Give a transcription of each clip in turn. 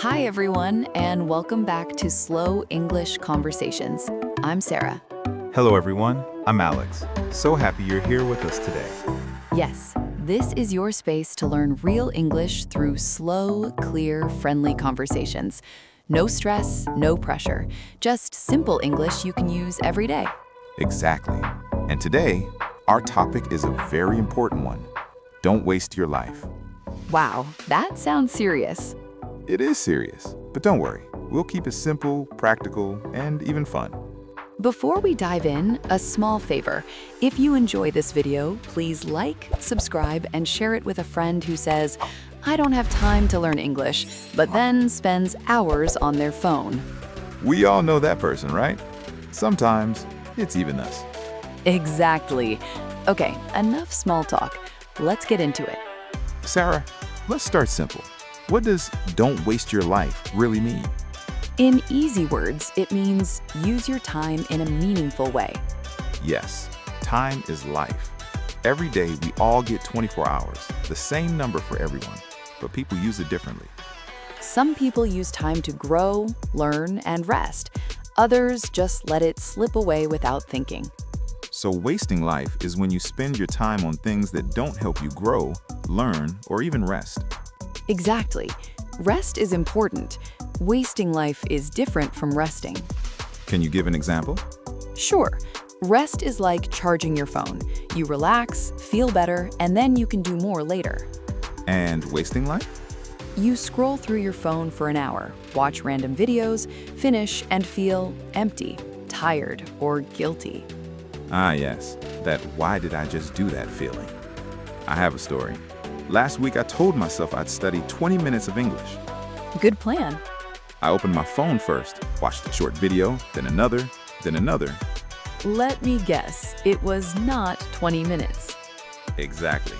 Hi, everyone, and welcome back to Slow English Conversations. I'm Sarah. Hello, everyone. I'm Alex. So happy you're here with us today. Yes, this is your space to learn real English through slow, clear, friendly conversations. No stress, no pressure, just simple English you can use every day. Exactly. And today, our topic is a very important one. Don't waste your life. Wow, that sounds serious. It is serious, but don't worry. We'll keep it simple, practical, and even fun. Before we dive in, a small favor. If you enjoy this video, please like, subscribe, and share it with a friend who says, I don't have time to learn English, but then spends hours on their phone. We all know that person, right? Sometimes it's even us. Exactly. Okay, enough small talk. Let's get into it. Sarah, let's start simple. What does "don't waste your life" really mean? In easy words, it means use your time in a meaningful way. Yes, time is life. Every day we all get 24 hours, the same number for everyone, but people use it differently. Some people use time to grow, learn, and rest. Others just let it slip away without thinking. So wasting life is when you spend your time on things that don't help you grow, learn, or even rest. Exactly. Rest is important. Wasting life is different from resting. Can you give an example? Sure. Rest is like charging your phone. You relax, feel better, and then you can do more later. And wasting life? You scroll through your phone for an hour, watch random videos, finish, and feel empty, tired, or guilty. Ah, yes, that "why did I just do that" feeling. I have a story. Last week I told myself I'd study 20 minutes of English. Good plan. I opened my phone first, watched a short video, then another, then another. Let me guess, it was not 20 minutes. Exactly.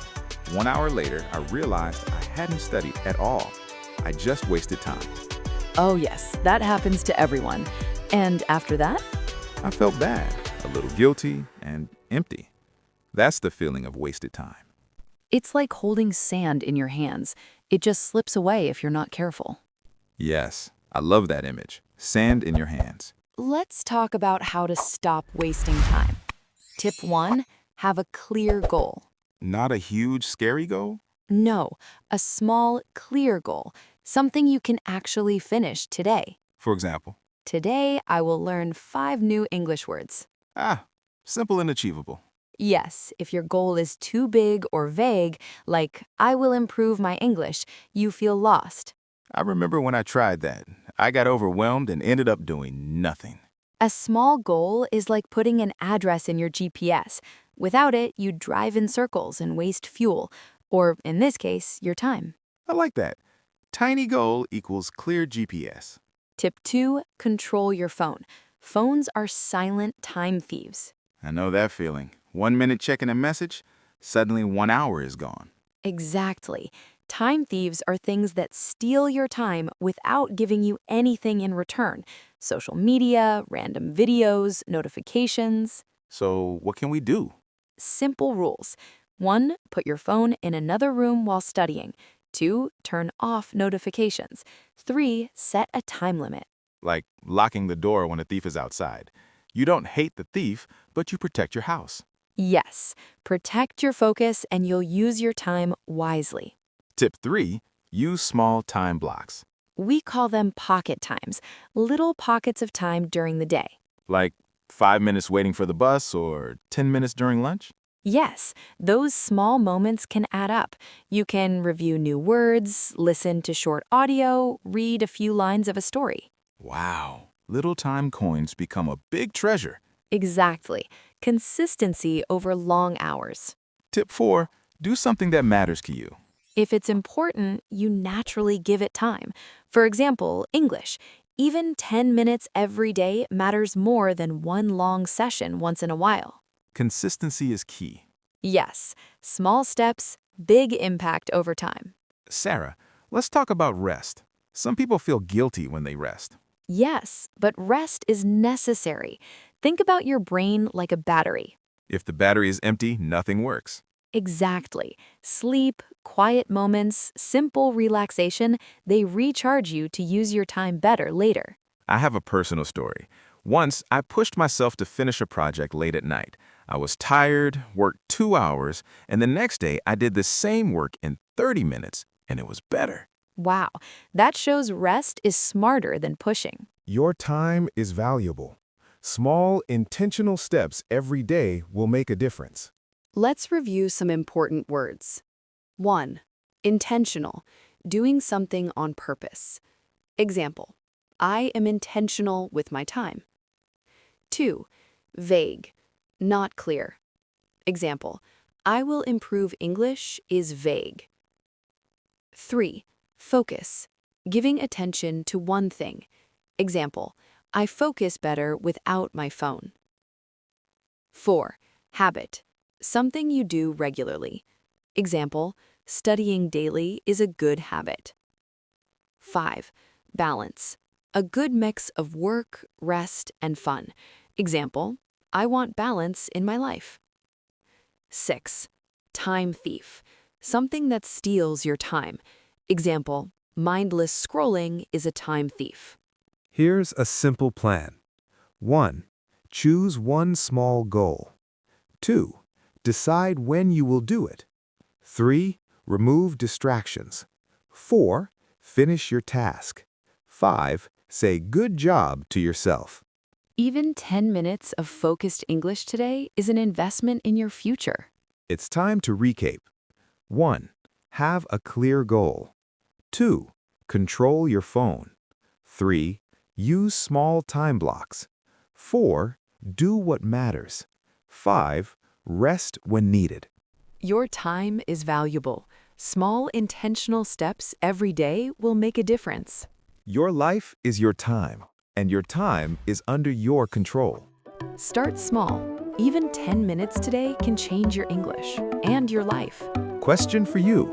1 hour later, I realized I hadn't studied at all. I just wasted time. Oh yes, that happens to everyone. And after that? I felt bad, a little guilty, and empty. That's the feeling of wasted time. It's like holding sand in your hands. It just slips away if you're not careful. Yes, I love that image. Sand in your hands. Let's talk about how to stop wasting time. Tip 1, have a clear goal. Not a huge, scary goal? No, a small, clear goal. Something you can actually finish today. For example? Today, I will learn 5 new English words. Simple and achievable. Yes, if your goal is too big or vague, like, I will improve my English, you feel lost. I remember when I tried that. I got overwhelmed and ended up doing nothing. A small goal is like putting an address in your GPS. Without it, you drive in circles and waste fuel, or in this case, your time. I like that. Tiny goal equals clear GPS. Tip 2, control your phone. Phones are silent time thieves. I know that feeling. 1 minute checking a message, suddenly 1 hour is gone. Exactly. Time thieves are things that steal your time without giving you anything in return. Social media, random videos, notifications. So what can we do? Simple rules. 1, put your phone in another room while studying. 2, turn off notifications. 3, set a time limit. Like locking the door when a thief is outside. You don't hate the thief, but you protect your house. Yes, protect your focus and you'll use your time wisely. Tip 3, use small time blocks. We call them pocket times, little pockets of time during the day. Like 5 minutes waiting for the bus or 10 minutes during lunch? Yes, those small moments can add up. You can review new words, listen to short audio, read a few lines of a story. Wow, little time coins become a big treasure. Exactly. Consistency over long hours. Tip 4, do something that matters to you. If it's important, you naturally give it time. For example, English. Even 10 minutes every day matters more than one long session once in a while. Consistency is key. Yes, small steps, big impact over time. Sarah, let's talk about rest. Some people feel guilty when they rest. Yes, but rest is necessary. Think about your brain like a battery. If the battery is empty, nothing works. Exactly. Sleep, Quiet moments, simple relaxation, they recharge you to use your time better later. I have a personal story. Once, I pushed myself to finish a project late at night. I was tired, worked 2 hours, and the next day I did the same work in 30 minutes, and it was better. Wow, that shows rest is smarter than pushing. Your time is valuable. Small, intentional steps every day will make a difference. Let's review some important words. 1. Intentional, doing something on purpose. Example, I am intentional with my time. 2. Vague, not clear. Example, I will improve English is vague. 3. Focus, giving attention to one thing. Example, I focus better without my phone. 4. Habit, something you do regularly. Example, studying daily is a good habit. 5. Balance, a good mix of work, rest, and fun. Example, I want balance in my life. 6. Time thief, something that steals your time. Example, mindless scrolling is a time thief. Here's a simple plan. 1. Choose one small goal. 2. Decide when you will do it. 3. Remove distractions. 4. Finish your task. 5. Say good job to yourself. Even 10 minutes of focused English today is an investment in your future. It's time to recap. 1. Have a clear goal. 2. Control your phone. 3. Use small time blocks. 4. Do what matters. 5. Rest when needed. Your time is valuable. Small, intentional steps every day will make a difference. Your life is your time, and your time is under your control. Start small. Even 10 minutes today can change your English and your life. Question for you.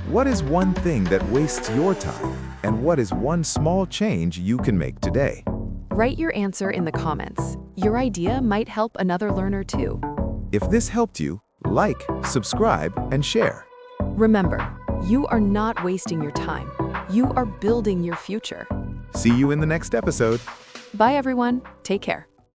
What is one thing that wastes your time, and what is one small change you can make today? Write your answer in the comments. Your idea might help another learner too. If this helped you, like, subscribe, and share. Remember, you are not wasting your time. You are building your future. See you in the next episode. Bye everyone. Take care.